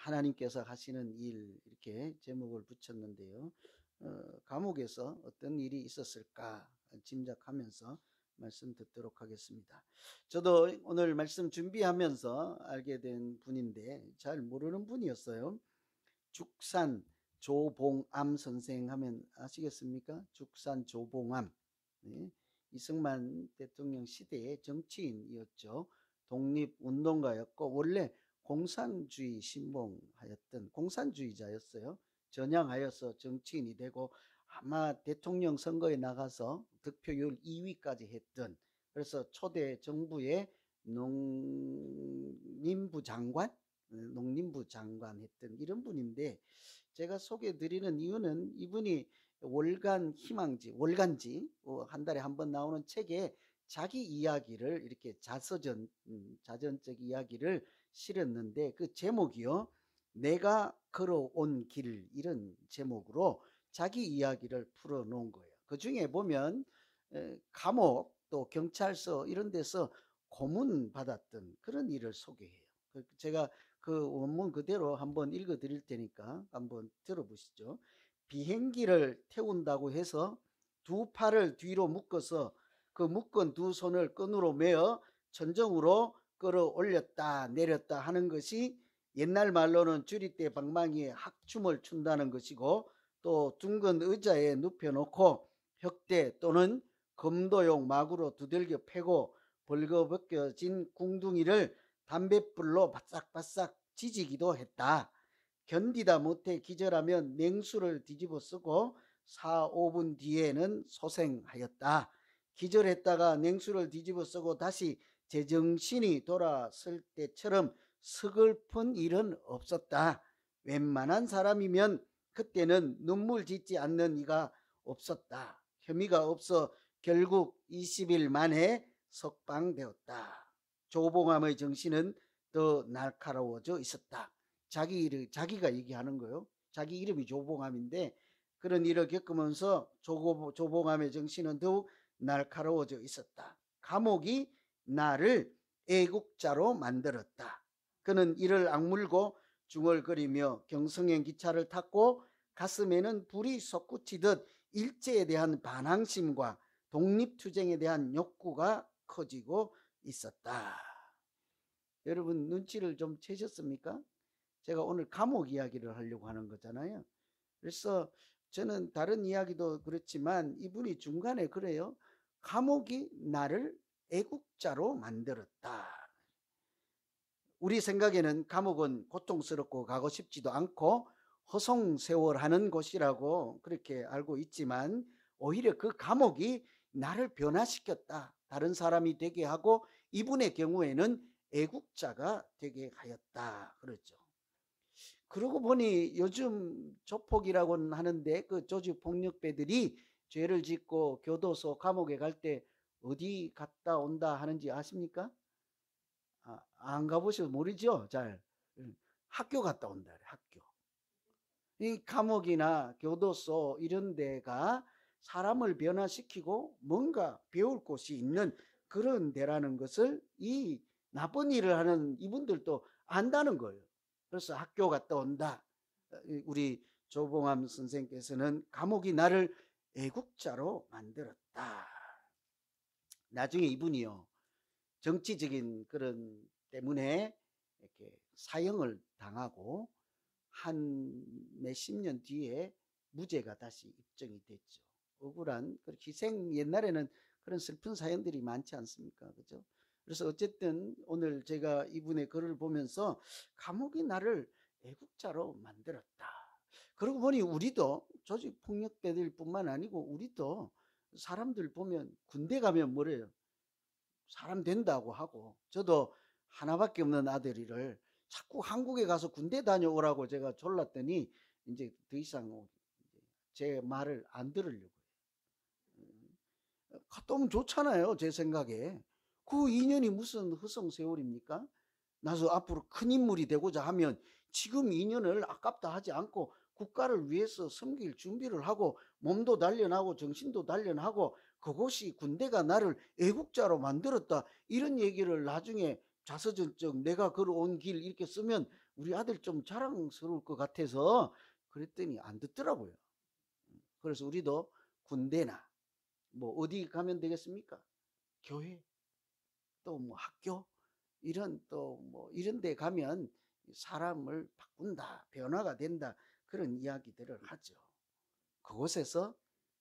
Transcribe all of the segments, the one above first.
하나님께서 하시는 일 이렇게 제목을 붙였는데요. 감옥에서 어떤 일이 있었을까 짐작하면서 말씀 듣도록 하겠습니다. 저도 오늘 말씀 준비하면서 알게 된 분인데 잘 모르는 분이었어요. 죽산 조봉암 선생 하면 아시겠습니까? 죽산 조봉암. 네. 이승만 대통령 시대의 정치인이었죠. 독립운동가였고 원래 공산주의 신봉하였던 공산주의자였어요. 전향하여서 정치인이 되고 아마 대통령 선거에 나가서 득표율 2위까지 했던, 그래서 초대 정부의 농림부 장관 했던 이런 분인데, 제가 소개해 드리는 이유는 이분이 월간 희망지, 월간지 한 달에 한 번 나오는 책에 자기 이야기를 이렇게 자전적 이야기를 실었는데 그 제목이요, 내가 걸어온 길, 이런 제목으로 자기 이야기를 풀어놓은 거예요. 그 중에 보면 감옥 또 경찰서 이런 데서 고문 받았던 그런 일을 소개해요. 제가 그 원문 그대로 한번 읽어 드릴 테니까 한번 들어보시죠. 비행기를 태운다고 해서 두 팔을 뒤로 묶어서 그 묶은 두 손을 끈으로 매어 천정으로 끌어올렸다 내렸다 하는 것이 옛날 말로는 주리대 방망이에 학춤을 춘다는 것이고, 또 둥근 의자에 눕혀놓고 혁대 또는 검도용 마구로 두들겨 패고 벌거벗겨진 궁둥이를 담뱃불로 바싹바싹 지지기도 했다. 견디다 못해 기절하면 냉수를 뒤집어 쓰고 4, 5분 뒤에는 소생하였다. 기절했다가 냉수를 뒤집어 쓰고 다시 제정신이 돌아설 때처럼 서글픈 일은 없었다. 웬만한 사람이면 그때는 눈물 짓지 않는 이가 없었다. 혐의가 없어 결국 20일 만에 석방되었다. 조봉암의 정신은 더 날카로워져 있었다. 자기가 얘기하는 거예요. 자기 이름이 조봉암인데 그런 일을 겪으면서 조봉암의 정신은 더욱 날카로워져 있었다. 감옥이 나를 애국자로 만들었다. 그는 이를 악물고 중얼거리며 경성행 기차를 탔고 가슴에는 불이 솟구치듯 일제에 대한 반항심과 독립투쟁에 대한 욕구가 커지고 있었다. 여러분 눈치를 좀 채셨습니까? 제가 오늘 감옥 이야기를 하려고 하는 거잖아요. 그래서 저는 다른 이야기도 그렇지만 이분이 중간에 그래요. 감옥이 나를 애국자로 만들었다. 우리 생각에는 감옥은 고통스럽고 가고 싶지도 않고 허송세월하는 곳이라고 그렇게 알고 있지만 오히려 그 감옥이 나를 변화시켰다. 다른 사람이 되게 하고 이분의 경우에는 애국자가 되게 하였다. 그렇죠. 그러고 보니 요즘 조폭이라고는 하는데 그 조직폭력배들이 죄를 짓고 교도소 감옥에 갈 때 어디 갔다 온다 하는지 아십니까? 안 가보셔서 모르죠. 잘. 학교 갔다 온다 그래. 학교. 이 감옥이나 교도소 이런 데가 사람을 변화시키고 뭔가 배울 곳이 있는 그런 데라는 것을 이 나쁜 일을 하는 이분들도 안다는 거예요. 그래서 학교 갔다 온다. 우리 조봉암 선생께서는 감옥이 나를 애국자로 만들었다. 나중에 이분이요, 정치적인 그런 때문에 이렇게 사형을 당하고 한 몇십 년 뒤에 무죄가 다시 입증이 됐죠. 억울한 희생, 옛날에는 그런 슬픈 사연들이 많지 않습니까? 그죠? 그래서 어쨌든 오늘 제가 이분의 글을 보면서 감옥이 나를 애국자로 만들었다. 그러고 보니 우리도 조직폭력배들 뿐만 아니고 우리도 사람들 보면 군대 가면 뭐래요? 사람 된다고 하고, 저도 하나밖에 없는 아들이를 자꾸 한국에 가서 군대 다녀오라고 제가 졸랐더니 이제 더 이상 제 말을 안 들으려고 해요. 갔다 오면 좋잖아요. 제 생각에. 그 2년이 무슨 허송세월입니까? 나서 앞으로 큰 인물이 되고자 하면 지금 2년을 아깝다 하지 않고 국가를 위해서 섬길 준비를 하고 몸도 단련하고 정신도 단련하고, 그곳이 군대가 나를 애국자로 만들었다, 이런 얘기를 나중에 자서전적 내가 걸어온 길 이렇게 쓰면 우리 아들 좀 자랑스러울 것 같아서 그랬더니 안 듣더라고요. 그래서 우리도 군대나 뭐 어디 가면 되겠습니까? 교회, 또 뭐 학교, 이런 또 뭐 이런 데 가면 사람을 바꾼다, 변화가 된다, 그런 이야기들을 하죠. 그곳에서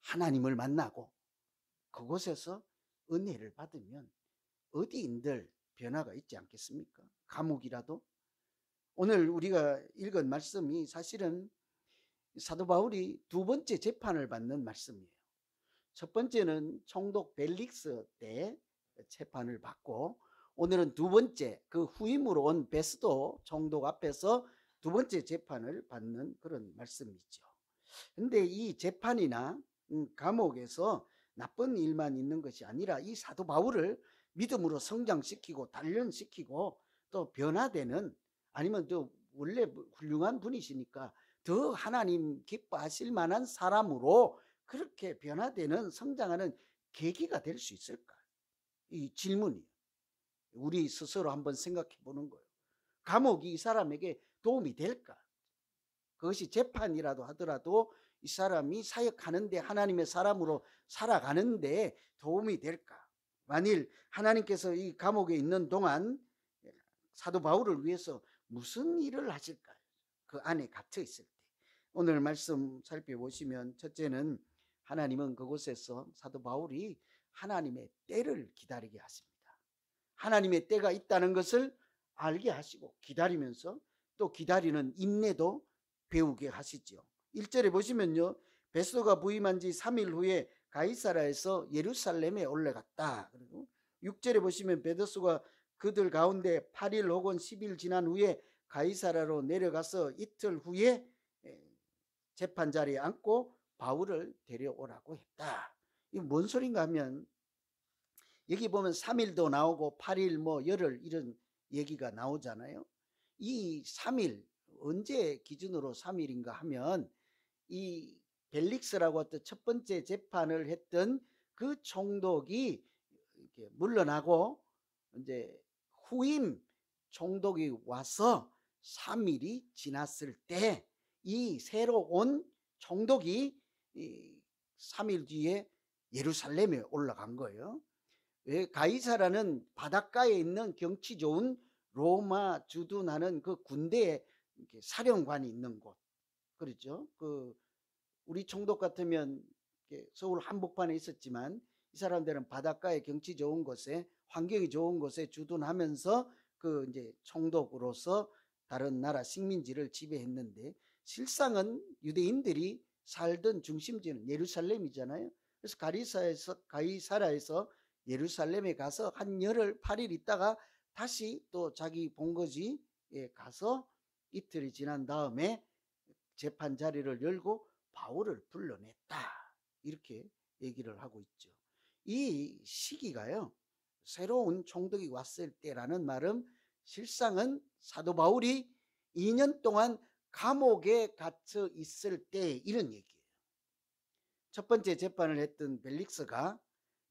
하나님을 만나고 그곳에서 은혜를 받으면 어디인들 변화가 있지 않겠습니까? 감옥이라도. 오늘 우리가 읽은 말씀이 사실은 사도 바울이 두 번째 재판을 받는 말씀이에요. 첫 번째는 총독 벨릭스 때 재판을 받고, 오늘은 두 번째 그 후임으로 온 베스도 총독 앞에서 두 번째 재판을 받는 그런 말씀이죠. 근데 이 재판이나 감옥에서 나쁜 일만 있는 것이 아니라 이 사도 바울을 믿음으로 성장시키고 단련시키고 또 변화되는, 아니면 또 원래 훌륭한 분이시니까 더 하나님 기뻐하실 만한 사람으로 그렇게 변화되는 성장하는 계기가 될 수 있을까? 이 질문이 우리 스스로 한번 생각해 보는 거예요. 감옥이 이 사람에게 도움이 될까? 그것이 재판이라도 하더라도 이 사람이 사역하는데, 하나님의 사람으로 살아가는데 도움이 될까? 만일 하나님께서 이 감옥에 있는 동안 사도 바울을 위해서 무슨 일을 하실까? 그 안에 갇혀 있을 때. 오늘 말씀 살펴보시면, 첫째는 하나님은 그곳에서 사도 바울이 하나님의 때를 기다리게 하십니다. 하나님의 때가 있다는 것을 알게 하시고 기다리면서 또 기다리는 인내도 배우게 하시죠. 1절에 보시면요, 베스도가 부임한 지 3일 후에 가이사라에서 예루살렘에 올라갔다. 그리고 6절에 보시면 베드소가 그들 가운데 8일 혹은 10일 지난 후에 가이사라로 내려가서 이틀 후에 재판 자리에 앉고 바울을 데려오라고 했다. 이게 뭔 소린가 하면, 여기 보면 3일도 나오고 8일 뭐 열흘 이런 얘기가 나오잖아요. 이 3일 언제 기준으로 3일인가 하면, 이 벨릭스라고 했던 첫 번째 재판을 했던 그 총독이 이렇게 물러나고 이제 후임 총독이 와서 3일이 지났을 때 이 새로 온 총독이 3일 뒤에 예루살렘에 올라간 거예요. 가이사라는 바닷가에 있는 경치 좋은 로마 주둔하는 그 군대의 사령관이 있는 곳. 그렇죠. 우리 총독 같으면 서울 한복판에 있었지만, 이 사람들은 바닷가에 경치 좋은 곳에, 환경이 좋은 곳에 주둔하면서 그 이제 총독으로서 다른 나라 식민지를 지배했는데, 실상은 유대인들이 살던 중심지는 예루살렘이잖아요. 그래서 가이사라에서 예루살렘에 가서 한 열흘 8일 있다가 다시 또 자기 본거지에 가서 이틀이 지난 다음에 재판 자리를 열고 바울을 불러냈다, 이렇게 얘기를 하고 있죠. 이 시기가요, 새로운 총독이 왔을 때라는 말은 실상은 사도 바울이 2년 동안 감옥에 갇혀 있을 때 이런 얘기예요. 첫 번째 재판을 했던 벨릭스가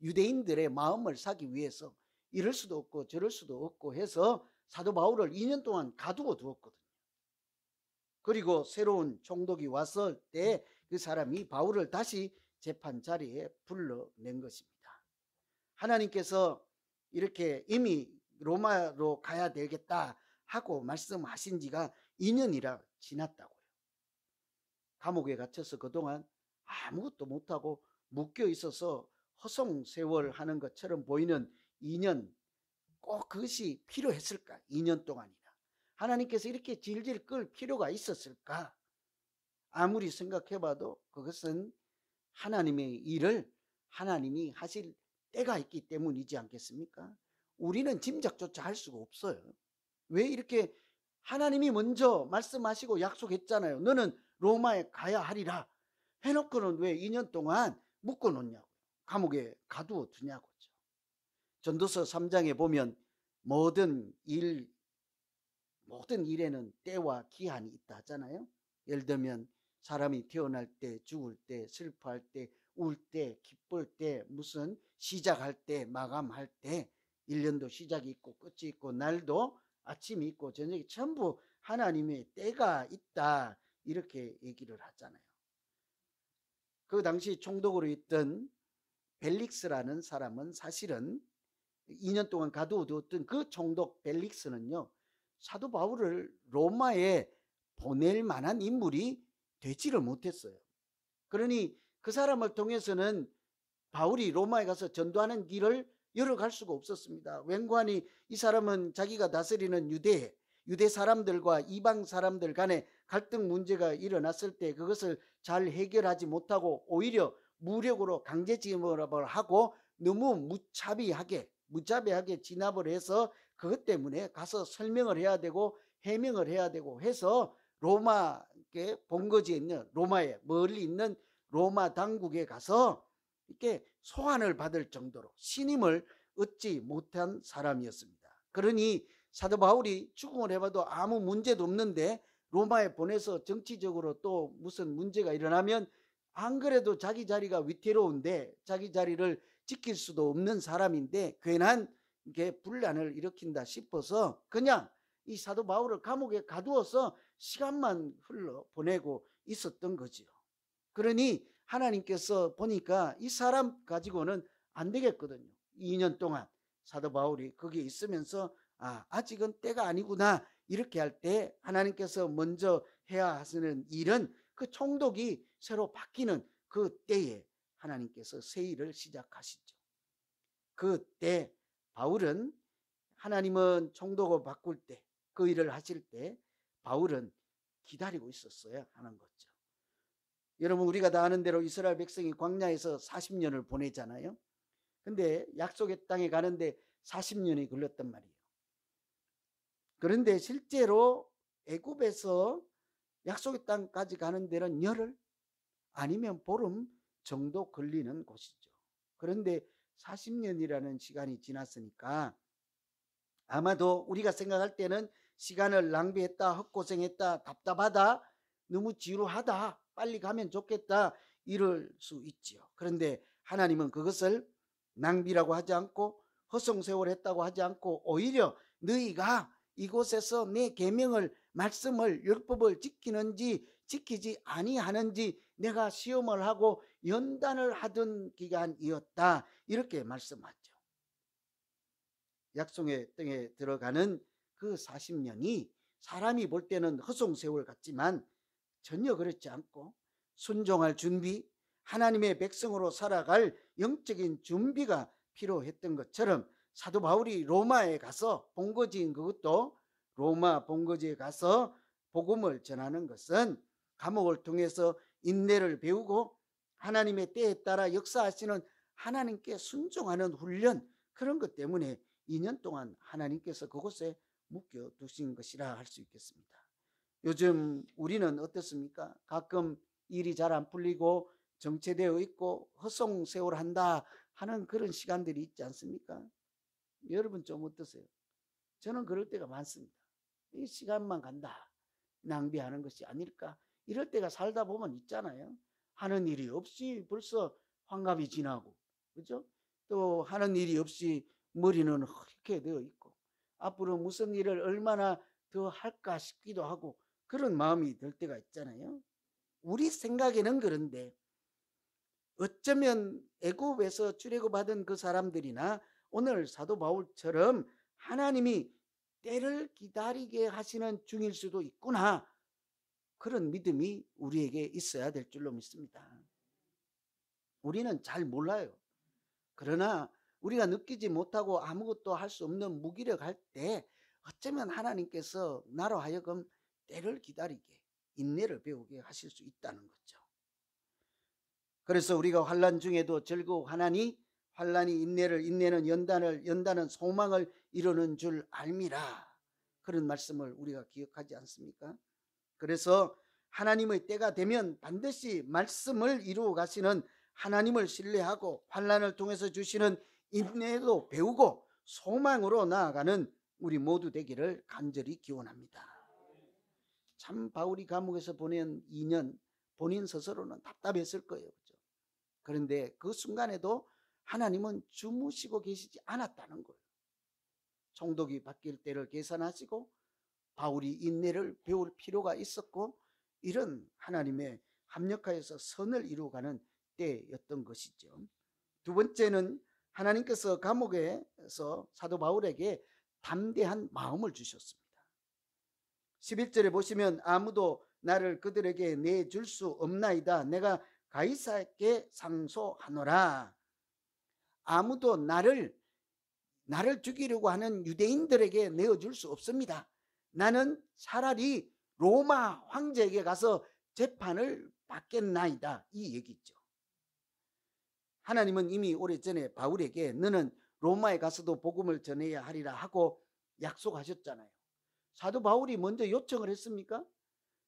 유대인들의 마음을 사기 위해서 이럴 수도 없고 저럴 수도 없고 해서 사도 바울을 2년 동안 가두어 두었거든요. 그리고 새로운 총독이 왔을 때 그 사람이 바울을 다시 재판 자리에 불러낸 것입니다. 하나님께서 이렇게 이미 로마로 가야 되겠다 하고 말씀하신 지가 2년이라 지났다고요. 감옥에 갇혀서 그동안 아무것도 못하고 묶여 있어서 허송세월 하는 것처럼 보이는 2년, 꼭 그것이 필요했을까? 2년 동안이나 하나님께서 이렇게 질질 끌 필요가 있었을까? 아무리 생각해봐도 그것은 하나님의 일을 하나님이 하실 때가 있기 때문이지 않겠습니까? 우리는 짐작조차 할 수가 없어요. 왜 이렇게 하나님이 먼저 말씀하시고 약속했잖아요. 너는 로마에 가야 하리라 해놓고는 왜 2년 동안 묶어놓냐고, 감옥에 가두어 두냐고죠. 전도서 3장에 보면 모든 일에는 때와 기한이 있다 하잖아요. 예를 들면 사람이 태어날 때, 죽을 때, 슬퍼할 때, 울 때, 기쁠 때, 무슨 시작할 때, 마감할 때, 1년도 시작이 있고 끝이 있고, 날도 아침이 있고 저녁이 전부 하나님의 때가 있다 이렇게 얘기를 하잖아요. 그 당시 총독으로 있던 벨릭스라는 사람은 사실은 2년 동안 가두어두었던 그 총독 벨릭스는요, 사도 바울을 로마에 보낼 만한 인물이 되지를 못했어요. 그러니 그 사람을 통해서는 바울이 로마에 가서 전도하는 길을 열어갈 수가 없었습니다. 웬관히 이 사람은 자기가 다스리는 유대 사람들과 이방 사람들 간에 갈등 문제가 일어났을 때 그것을 잘 해결하지 못하고 오히려 무력으로 강제징용을 하고 너무 무자비하게 진압을 해서 그것 때문에 가서 설명을 해야 되고 해명을 해야 되고 해서 로마의 본거지에 있는, 로마에 멀리 있는 로마 당국에 가서 이렇게 소환을 받을 정도로 신임을 얻지 못한 사람이었습니다. 그러니 사도 바울이 추궁을 해봐도 아무 문제도 없는데 로마에 보내서 정치적으로 또 무슨 문제가 일어나면 안 그래도 자기 자리가 위태로운데 자기 자리를 지킬 수도 없는 사람인데 괜한 게 분란을 일으킨다 싶어서 그냥 이 사도 바울을 감옥에 가두어서 시간만 흘러 보내고 있었던 거지요. 그러니 하나님께서 보니까 이 사람 가지고는 안 되겠거든요. 2년 동안 사도 바울이 거기에 있으면서 아직은 때가 아니구나 이렇게 할 때 하나님께서 먼저 해야 하시는 일은 그 총독이 새로 바뀌는 그 때에 하나님께서 새 일을 시작하시죠. 그때 바울은, 하나님은 총독을 바꿀 때, 그 일을 하실 때 바울은 기다리고 있었어야 하는 거죠. 여러분, 우리가 다 아는 대로 이스라엘 백성이 광야에서 40년을 보내잖아요. 근데 약속의 땅에 가는데 40년이 걸렸단 말이에요. 그런데 실제로 애굽에서 약속의 땅까지 가는 데는 열흘 아니면 보름 정도 걸리는 곳이죠. 그런데 40년이라는 시간이 지났으니까 아마도 우리가 생각할 때는 시간을 낭비했다, 헛고생했다, 답답하다, 너무 지루하다, 빨리 가면 좋겠다 이럴 수 있지요. 그런데 하나님은 그것을 낭비라고 하지 않고 허송세월했다고 하지 않고 오히려 너희가 이곳에서 내 계명을, 말씀을, 율법을 지키는지 지키지 아니하는지 내가 시험을 하고 연단을 하던 기간이었다 이렇게 말씀하죠. 약속의 땅에 들어가는 그 40년이 사람이 볼 때는 허송세월 같지만 전혀 그렇지 않고 순종할 준비, 하나님의 백성으로 살아갈 영적인 준비가 필요했던 것처럼 사도 바울이 로마에 가서 본거지인 그것도 로마 본거지에 가서 복음을 전하는 것은 감옥을 통해서 인내를 배우고 하나님의 때에 따라 역사하시는 하나님께 순종하는 훈련, 그런 것 때문에 2년 동안 하나님께서 그곳에 묶여두신 것이라 할 수 있겠습니다. 요즘 우리는 어떻습니까? 가끔 일이 잘 안 풀리고 정체되어 있고 허송세월한다 하는 그런 시간들이 있지 않습니까? 여러분 좀 어떠세요? 저는 그럴 때가 많습니다. 이 시간만 간다, 낭비하는 것이 아닐까, 이럴 때가 살다 보면 있잖아요. 하는 일이 없이 벌써 환갑이 지나고, 그죠? 또 하는 일이 없이 머리는 흐릿게 되어 있고 앞으로 무슨 일을 얼마나 더 할까 싶기도 하고 그런 마음이 들 때가 있잖아요. 우리 생각에는 그런데 어쩌면 애굽에서 출애굽하던 그 사람들이나 오늘 사도 바울처럼 하나님이 때를 기다리게 하시는 중일 수도 있구나, 그런 믿음이 우리에게 있어야 될 줄로 믿습니다. 우리는 잘 몰라요. 그러나 우리가 느끼지 못하고 아무것도 할 수 없는 무기력할 때 어쩌면 하나님께서 나로 하여금 때를 기다리게, 인내를 배우게 하실 수 있다는 거죠. 그래서 우리가 환난 중에도 즐거워하나니 환난이 인내를, 인내는 연단을, 연단은 소망을 이루는 줄 알미라, 그런 말씀을 우리가 기억하지 않습니까? 그래서 하나님의 때가 되면 반드시 말씀을 이루어 가시는 하나님을 신뢰하고 환난을 통해서 주시는 인내도 배우고 소망으로 나아가는 우리 모두 되기를 간절히 기원합니다. 참 바울이 감옥에서 보낸 2년 본인 스스로는 답답했을 거예요. 그렇죠? 그런데 그 순간에도 하나님은 주무시고 계시지 않았다는 거예요. 총독이 바뀔 때를 계산하시고 바울이 인내를 배울 필요가 있었고 이런 하나님의 합력하여서 선을 이루어가는 때였던 것이죠. 두 번째는 하나님께서 감옥에서 사도 바울에게 담대한 마음을 주셨습니다. 11절에 보시면 아무도 나를 그들에게 내줄 수 없나이다. 내가 가이사에게 상소하노라. 아무도 나를 죽이려고 하는 유대인들에게 내어줄 수 없습니다. 나는 차라리 로마 황제에게 가서 재판을 받겠나이다. 이 얘기죠. 하나님은 이미 오래전에 바울에게 너는 로마에 가서도 복음을 전해야 하리라 하고 약속하셨잖아요. 사도 바울이 먼저 요청을 했습니까?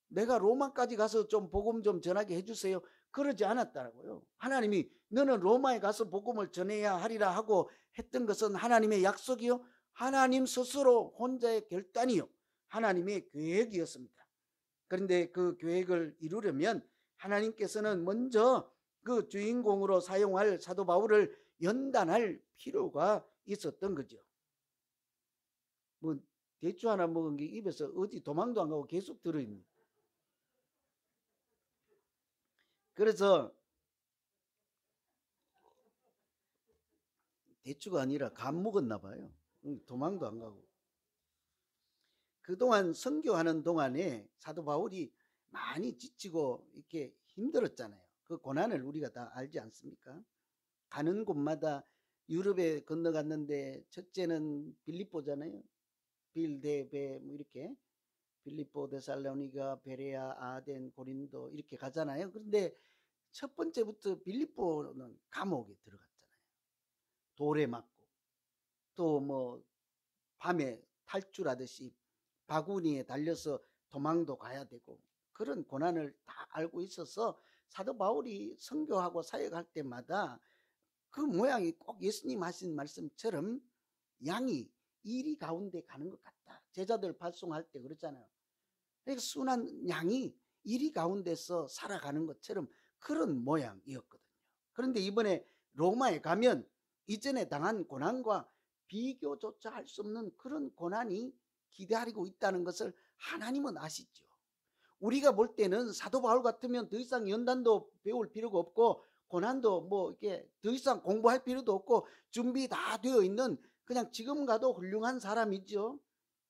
내가 로마까지 가서 좀 복음 좀 전하게 해주세요. 그러지 않았다고요. 하나님이 너는 로마에 가서 복음을 전해야 하리라 하고 했던 것은 하나님의 약속이요, 하나님 스스로 혼자의 결단이요, 하나님의 계획이었습니다. 그런데 그 계획을 이루려면 하나님께서는 먼저 그 주인공으로 사용할 사도 바울을 연단할 필요가 있었던 거죠. 뭐 대추 하나 먹은 게 입에서 어디 도망도 안 가고 계속 들어있는. 그래서 대추가 아니라 감 먹었나 봐요. 도망도 안 가고. 그동안 선교하는 동안에 사도 바울이 많이 지치고 이렇게 힘들었잖아요. 그 고난을 우리가 다 알지 않습니까? 가는 곳마다 유럽에 건너갔는데 첫째는 빌립보잖아요. 빌데베 뭐 이렇게 빌립보, 데살로니가, 베레아, 아덴, 고린도 이렇게 가잖아요. 그런데 첫 번째부터 빌립보는 감옥에 들어갔잖아요. 돌에 맞고 또 뭐 밤에 탈출하듯이 바구니에 달려서 도망도 가야 되고 그런 고난을 다 알고 있어서 사도 바울이 선교하고 사역할 때마다 그 모양이 꼭 예수님 하신 말씀처럼 양이 이리 가운데 가는 것 같다. 제자들 발송할 때 그랬잖아요. 그러니까 순한 양이 이리 가운데서 살아가는 것처럼 그런 모양이었거든요. 그런데 이번에 로마에 가면 이전에 당한 고난과 비교조차 할 수 없는 그런 고난이 기다리고 있다는 것을 하나님은 아시죠. 우리가 볼 때는 사도 바울 같으면 더 이상 연단도 배울 필요가 없고 고난도 뭐 이렇게 더 이상 공부할 필요도 없고 준비 다 되어 있는 그냥 지금 가도 훌륭한 사람이죠.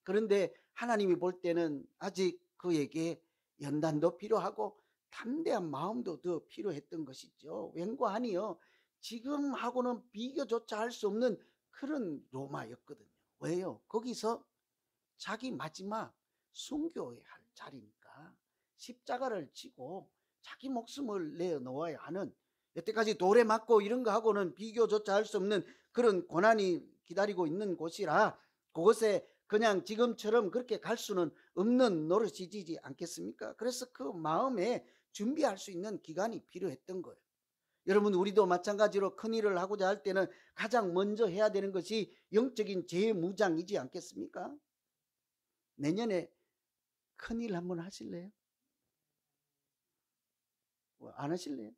그런데 하나님이 볼 때는 아직 그에게 연단도 필요하고 담대한 마음도 더 필요했던 것이죠. 왠고하니요, 지금하고는 비교조차 할 수 없는 그런 로마였거든요. 왜요? 거기서 자기 마지막 순교해야 할 자리니까 십자가를 지고 자기 목숨을 내놓아야 하는, 여태까지 돌에 맞고 이런 거 하고는 비교조차 할 수 없는 그런 고난이 기다리고 있는 곳이라 그곳에 그냥 지금처럼 그렇게 갈 수는 없는 노릇이지 않겠습니까? 그래서 그 마음에 준비할 수 있는 기간이 필요했던 거예요. 여러분, 우리도 마찬가지로 큰일을 하고자 할 때는 가장 먼저 해야 되는 것이 영적인 재무장이지 않겠습니까? 내년에 큰일 한번 하실래요? 안 하실래요?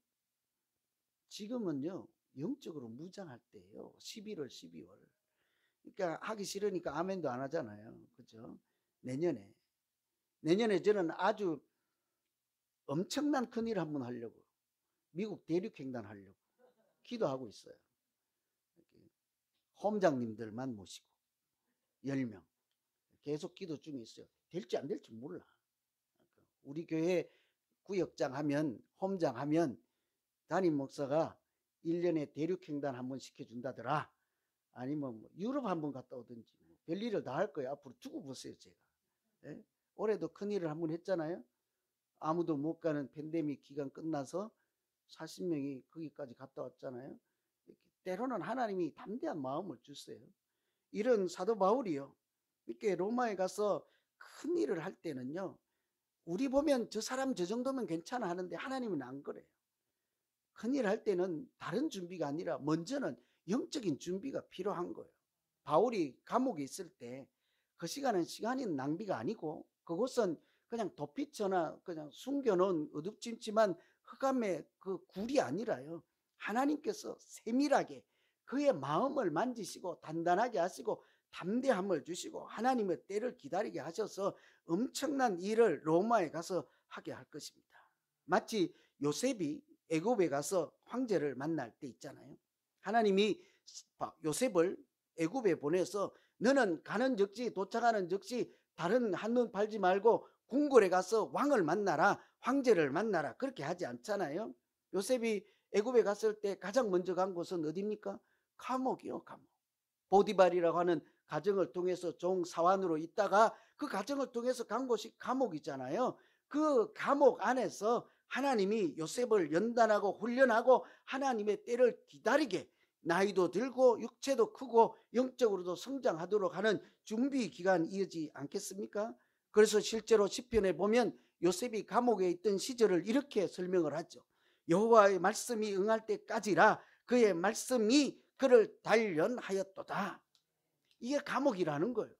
지금은요, 영적으로 무장할 때예요. 11월, 12월. 그러니까 하기 싫으니까 아멘도 안 하잖아요. 그죠? 내년에 저는 아주 엄청난 큰일 한번 하려고, 미국 대륙횡단 하려고 기도하고 있어요. 홈장님들만 모시고 10명 계속 기도 중에 있어요. 될지 안 될지 몰라. 우리 교회 구역장 하면, 홈장 하면 담임 목사가 1년에 대륙횡단 한번 시켜준다더라. 아니면 뭐 유럽 한번 갔다 오든지 뭐 별일을 다 할 거예요. 앞으로 두고 보세요. 제가 올해도 큰일을 한번 했잖아요. 아무도 못 가는 팬데믹 기간 끝나서 40명이 거기까지 갔다 왔잖아요. 때로는 하나님이 담대한 마음을 주세요. 이런 사도 바울이요, 이렇게 로마에 가서 큰 일을 할 때는요, 우리 보면 저 사람 저 정도면 괜찮아 하는데 하나님은 안 그래요. 큰일 할 때는 다른 준비가 아니라 먼저는 영적인 준비가 필요한 거예요. 바울이 감옥에 있을 때 그 시간은 시간이 낭비가 아니고 그곳은 그냥 도피처나 그냥 숨겨놓은 어둡찜찜한 흑암의 그 굴이 아니라요, 하나님께서 세밀하게 그의 마음을 만지시고 단단하게 하시고 담대함을 주시고 하나님의 때를 기다리게 하셔서 엄청난 일을 로마에 가서 하게 할 것입니다. 마치 요셉이 애굽에 가서 황제를 만날 때 있잖아요. 하나님이 요셉을 애굽에 보내서 너는 가는 즉시 도착하는 즉시 다른 한눈 팔지 말고 궁궐에 가서 왕을 만나라, 황제를 만나라, 그렇게 하지 않잖아요. 요셉이 애굽에 갔을 때 가장 먼저 간 곳은 어디입니까? 감옥이요, 감옥. 보디발이라고 하는 가정을 통해서 종 사환으로 있다가 그 가정을 통해서 간 곳이 감옥이잖아요. 그 감옥 안에서 하나님이 요셉을 연단하고 훈련하고 하나님의 때를 기다리게, 나이도 들고 육체도 크고 영적으로도 성장하도록 하는 준비 기간이지 않겠습니까? 그래서 실제로 시편에 보면 요셉이 감옥에 있던 시절을 이렇게 설명을 하죠. 여호와의 말씀이 응할 때까지라 그의 말씀이 그를 단련하였도다. 이게 감옥이라는 거예요.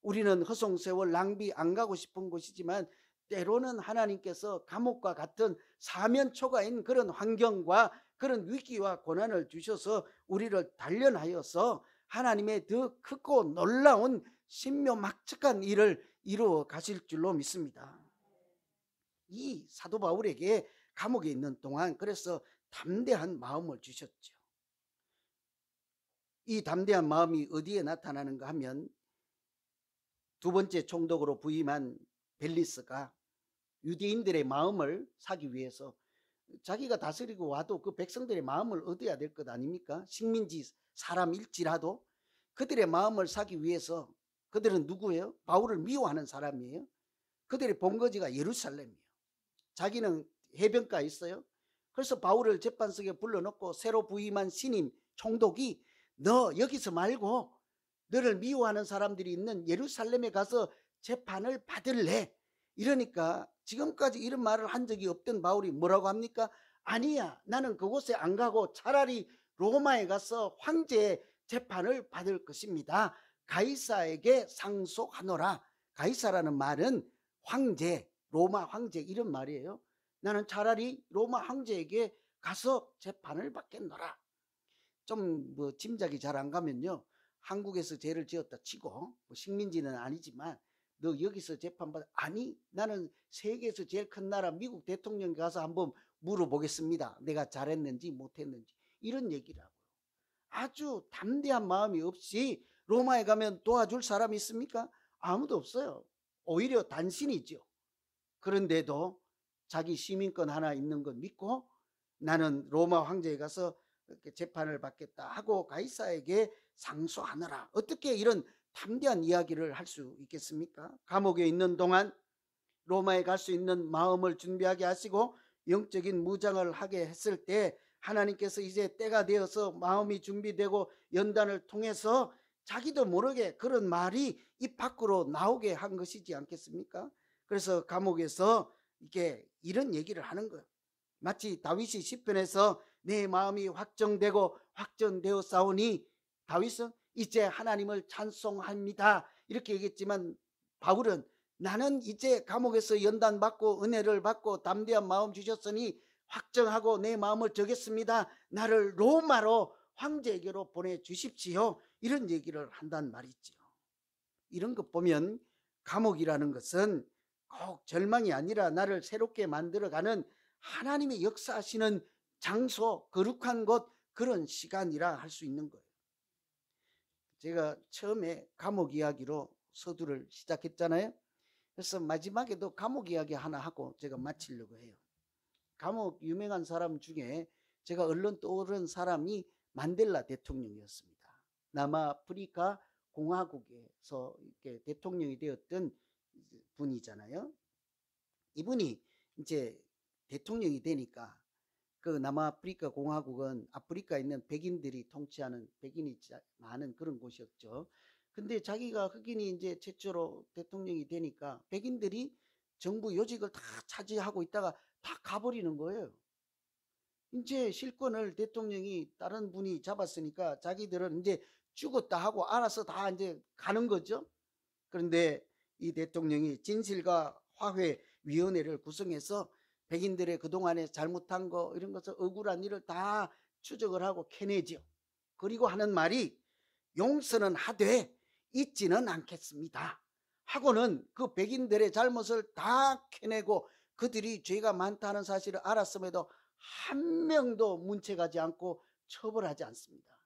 우리는 허송세월 낭비 안 가고 싶은 곳이지만 때로는 하나님께서 감옥과 같은 사면초가인 그런 환경과 그런 위기와 고난을 주셔서 우리를 단련하여서 하나님의 더 크고 놀라운 신묘막측한 일을 이루어 가실 줄로 믿습니다. 이 사도 바울에게 감옥에 있는 동안 그래서 담대한 마음을 주셨죠. 이 담대한 마음이 어디에 나타나는가 하면 두 번째 총독으로 부임한 벨리스가 유대인들의 마음을 사기 위해서 자기가 다스리고 와도 그 백성들의 마음을 얻어야 될 것 아닙니까? 식민지 사람일지라도 그들의 마음을 사기 위해서, 그들은 누구예요? 바울을 미워하는 사람이에요. 그들의 본거지가 예루살렘이에요. 자기는 해변가에 있어요. 그래서 바울을 재판석에 불러놓고 새로 부임한 신임 총독이 너 여기서 말고 너를 미워하는 사람들이 있는 예루살렘에 가서 재판을 받을래? 이러니까 지금까지 이런 말을 한 적이 없던 바울이 뭐라고 합니까? 아니야, 나는 그곳에 안 가고 차라리 로마에 가서 황제의 재판을 받을 것입니다. 가이사에게 상속하노라. 가이사라는 말은 황제, 로마 황제 이런 말이에요. 나는 차라리 로마 황제에게 가서 재판을 받겠노라. 좀 뭐 짐작이 잘 안 가면요, 한국에서 죄를 지었다 치고 뭐 식민지는 아니지만 너 여기서 재판받아? 아니, 나는 세계에서 제일 큰 나라 미국 대통령 가서 한번 물어보겠습니다. 내가 잘했는지 못했는지. 이런 얘기라고요. 아주 담대한 마음이 없이 로마에 가면 도와줄 사람이 있습니까? 아무도 없어요. 오히려 단신이죠. 그런데도 자기 시민권 하나 있는 건 믿고 나는 로마 황제에 가서 재판을 받겠다 하고 가이사에게 상소하느라. 어떻게 이런 담대한 이야기를 할 수 있겠습니까? 감옥에 있는 동안 로마에 갈 수 있는 마음을 준비하게 하시고 영적인 무장을 하게 했을 때 하나님께서 이제 때가 되어서 마음이 준비되고 연단을 통해서 자기도 모르게 그런 말이 입 밖으로 나오게 한 것이지 않겠습니까? 그래서 감옥에서 이게 이런 얘기를 하는 거예요. 마치 다윗이 시편에서 내 마음이 확정되고 확정되어 싸우니 다윗은 이제 하나님을 찬송합니다 이렇게 얘기했지만 바울은 나는 이제 감옥에서 연단받고 은혜를 받고 담대한 마음 주셨으니 확정하고 내 마음을 적겠습니다. 나를 로마로 황제에게로 보내주십시오. 이런 얘기를 한단 말이죠. 이런 것 보면 감옥이라는 것은 꼭 절망이 아니라 나를 새롭게 만들어가는 하나님의 역사하시는 장소, 거룩한 곳, 그런 시간이라 할 수 있는 거예요. 제가 처음에 감옥 이야기로 서두를 시작했잖아요. 그래서 마지막에도 감옥 이야기 하나 하고 제가 마치려고 해요. 감옥 유명한 사람 중에 제가 얼른 떠오른 사람이 만델라 대통령이었습니다. 남아프리카 공화국에서 이렇게 대통령이 되었던 분이잖아요. 이분이 이제 대통령이 되니까 그 남아프리카 공화국은 아프리카에 있는 백인들이 통치하는, 백인이 많은 그런 곳이었죠. 근데 자기가 흑인이 이제 최초로 대통령이 되니까 백인들이 정부 요직을 다 차지하고 있다가 다 가버리는 거예요. 이제 실권을 대통령이 다른 분이 잡았으니까 자기들은 이제 죽었다 하고 알아서 다 이제 가는 거죠. 그런데 이 대통령이 진실과 화해 위원회를 구성해서 백인들의 그동안에 잘못한 거 이런 것을 억울한 일을 다 추적을 하고 캐내죠. 그리고 하는 말이 용서는 하되 잊지는 않겠습니다. 하고는 그 백인들의 잘못을 다 캐내고 그들이 죄가 많다는 사실을 알았음에도 한 명도 문책하지 않고 처벌하지 않습니다.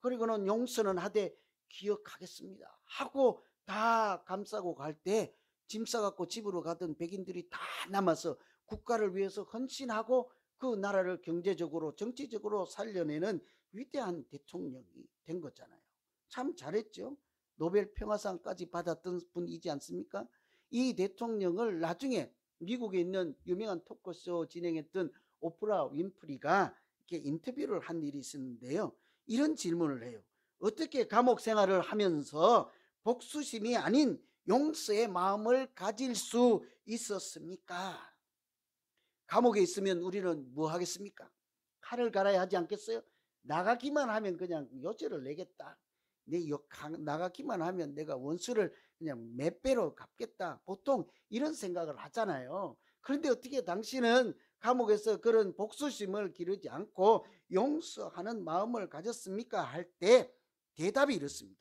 그리고는 용서는 하되 기억하겠습니다 하고 다 감싸고 갈 때 짐 싸갖고 집으로 가던 백인들이 다 남아서 국가를 위해서 헌신하고 그 나라를 경제적으로 정치적으로 살려내는 위대한 대통령이 된 거잖아요. 참 잘했죠. 노벨 평화상까지 받았던 분이지 않습니까? 이 대통령을 나중에 미국에 있는 유명한 토크쇼 진행했던 오프라 윈프리가 이렇게 인터뷰를 한 일이 있었는데요. 이런 질문을 해요. 어떻게 감옥 생활을 하면서 복수심이 아닌 용서의 마음을 가질 수 있었습니까? 감옥에 있으면 우리는 뭐 하겠습니까? 칼을 갈아야 하지 않겠어요? 나가기만 하면 그냥 요죄를 내겠다. 나가기만 하면 내가 원수를 그냥 몇 배로 갚겠다. 보통 이런 생각을 하잖아요. 그런데 어떻게 당신은 감옥에서 그런 복수심을 기르지 않고 용서하는 마음을 가졌습니까? 할 때 대답이 이렇습니다.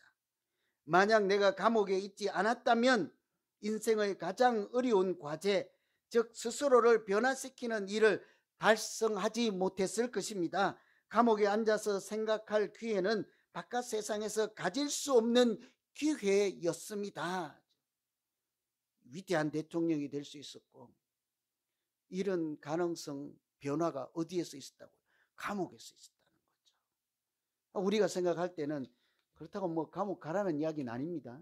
만약 내가 감옥에 있지 않았다면 인생의 가장 어려운 과제, 즉 스스로를 변화시키는 일을 달성하지 못했을 것입니다. 감옥에 앉아서 생각할 기회는 바깥 세상에서 가질 수 없는 기회였습니다. 위대한 대통령이 될 수 있었고, 이런 가능성, 변화가 어디에서 있었다고요? 감옥에서 있었다는 거죠. 우리가 생각할 때는 그렇다고 뭐 감옥 가라는 이야기는 아닙니다.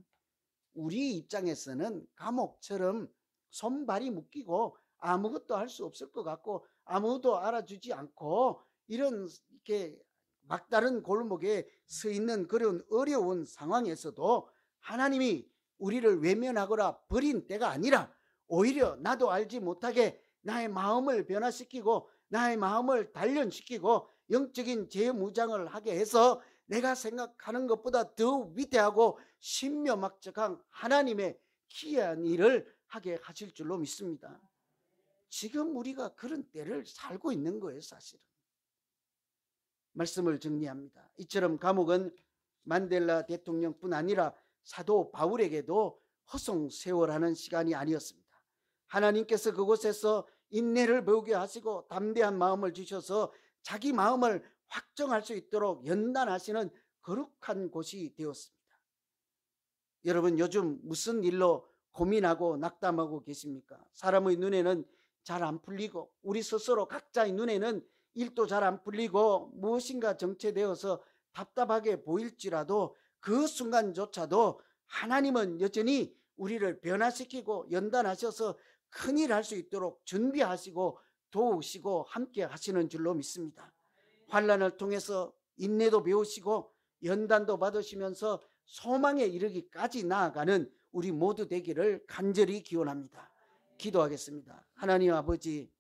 우리 입장에서는 감옥처럼 손발이 묶이고 아무것도 할 수 없을 것 같고 아무도 알아주지 않고 이런 이렇게 막다른 골목에 서 있는 그런 어려운 상황에서도 하나님이 우리를 외면하거나 버린 때가 아니라 오히려 나도 알지 못하게 나의 마음을 변화시키고 나의 마음을 단련시키고 영적인 재무장을 하게 해서 내가 생각하는 것보다 더 위대하고 신묘막적한 하나님의 기이한 일을 하게 하실 줄로 믿습니다. 지금 우리가 그런 때를 살고 있는 거예요. 사실은. 말씀을 정리합니다. 이처럼 감옥은 만델라 대통령뿐 아니라 사도 바울에게도 허송세월하는 시간이 아니었습니다. 하나님께서 그곳에서 인내를 배우게 하시고 담대한 마음을 주셔서 자기 마음을 확정할 수 있도록 연단하시는 거룩한 곳이 되었습니다. 여러분, 요즘 무슨 일로 고민하고 낙담하고 계십니까? 사람의 눈에는 잘 안 풀리고 우리 스스로 각자의 눈에는 일도 잘 안 풀리고 무엇인가 정체되어서 답답하게 보일지라도 그 순간조차도 하나님은 여전히 우리를 변화시키고 연단하셔서 큰일 할 수 있도록 준비하시고 도우시고 함께 하시는 줄로 믿습니다. 환난을 통해서 인내도 배우시고 연단도 받으시면서 소망에 이르기까지 나아가는 우리 모두 되기를 간절히 기원합니다. 기도하겠습니다. 하나님 아버지,